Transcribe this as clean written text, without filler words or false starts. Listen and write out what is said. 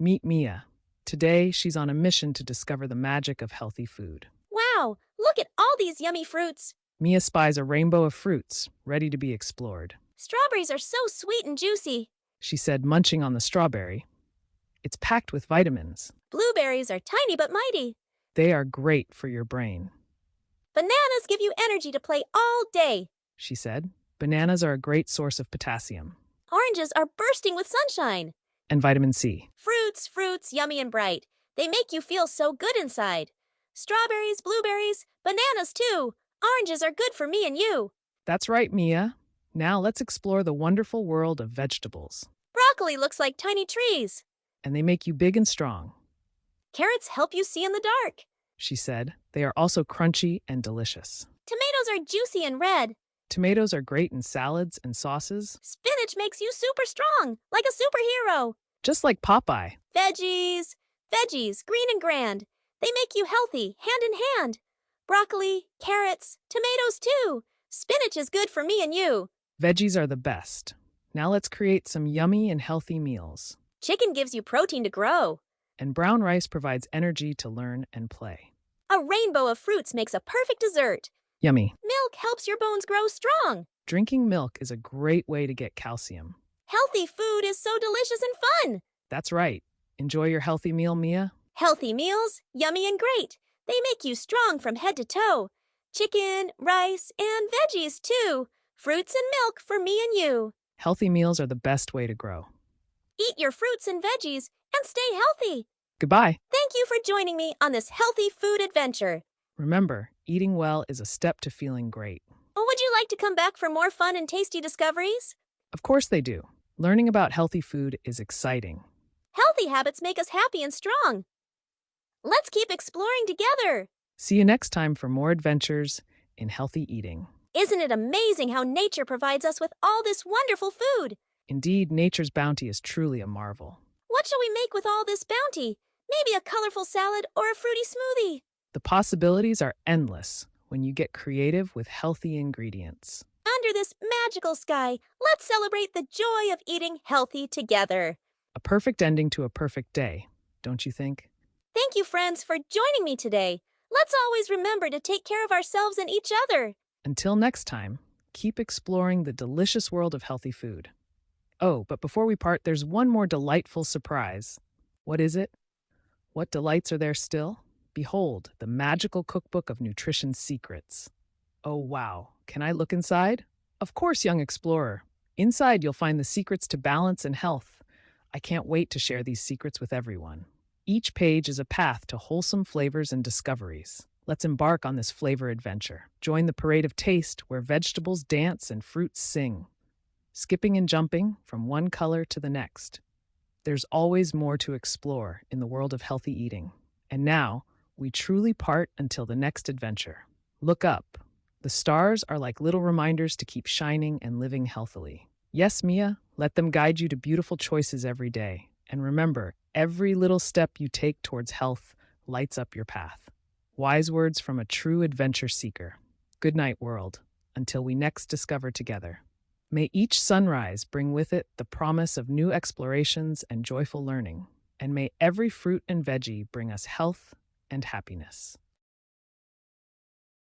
Meet Mia. Today, she's on a mission to discover the magic of healthy food. Wow, look at all these yummy fruits. Mia spies a rainbow of fruits, ready to be explored. Strawberries are so sweet and juicy. She said, munching on the strawberry. It's packed with vitamins. Blueberries are tiny but mighty. They are great for your brain, Bananas give you energy to play all day. she said. Bananas are a great source of potassium Oranges are bursting with sunshine. and vitamin C. Fruits, yummy and bright. They make you feel so good inside. Strawberries, blueberries, bananas too. Oranges are good for me and you. That's right, Mia. Now let's explore the wonderful world of vegetables. Broccoli looks like tiny trees. And they make you big and strong, Carrots help you see in the dark. she said. They are also crunchy and delicious. Tomatoes are juicy and red. Tomatoes are great in salads and sauces, Spinach makes you super strong, like a superhero. just like Popeye. Veggies, green and grand. They make you healthy, hand in hand. Broccoli, carrots, tomatoes too. Spinach is good for me and you. Veggies are the best. Now let's create some yummy and healthy meals. Chicken gives you protein to grow. And brown rice provides energy to learn and play. A rainbow of fruits makes a perfect dessert. Yummy. Milk helps your bones grow strong. Drinking milk is a great way to get calcium. Healthy food is so delicious and fun. That's right. Enjoy your healthy meal, Mia. Healthy meals, yummy and great. They make you strong from head to toe. Chicken, rice, and veggies too. Fruits and milk for me and you. Healthy meals are the best way to grow. Eat your fruits and veggies and stay healthy. Goodbye. Thank you for joining me on this healthy food adventure. Remember, eating well is a step to feeling great. Oh, would you like to come back for more fun and tasty discoveries? Of course they do. Learning about healthy food is exciting. Healthy habits make us happy and strong. Let's keep exploring together. See you next time for more adventures in healthy eating. Isn't it amazing how nature provides us with all this wonderful food? Indeed, nature's bounty is truly a marvel. What shall we make with all this bounty? Maybe a colorful salad or a fruity smoothie. The possibilities are endless when you get creative with healthy ingredients. Under this magical sky, let's celebrate the joy of eating healthy together. A perfect ending to a perfect day, don't you think? Thank you, friends, for joining me today. Let's always remember to take care of ourselves and each other. Until next time, keep exploring the delicious world of healthy food. Oh, but before we part, there's one more delightful surprise. What is it? What delights are there still? Behold, the magical cookbook of nutrition secrets. Oh, wow. Can I look inside? Of course, young explorer. Inside, you'll find the secrets to balance and health. I can't wait to share these secrets with everyone. Each page is a path to wholesome flavors and discoveries. Let's embark on this flavor adventure. Join the parade of taste where vegetables dance and fruits sing, skipping and jumping from one color to the next. There's always more to explore in the world of healthy eating. And now, we truly part until the next adventure. Look up. The stars are like little reminders to keep shining and living healthily. Yes, Mia, let them guide you to beautiful choices every day. And remember, every little step you take towards health lights up your path. Wise words from a true adventure seeker. Good night, world, until we next discover together. May each sunrise bring with it the promise of new explorations and joyful learning. And may every fruit and veggie bring us health and happiness.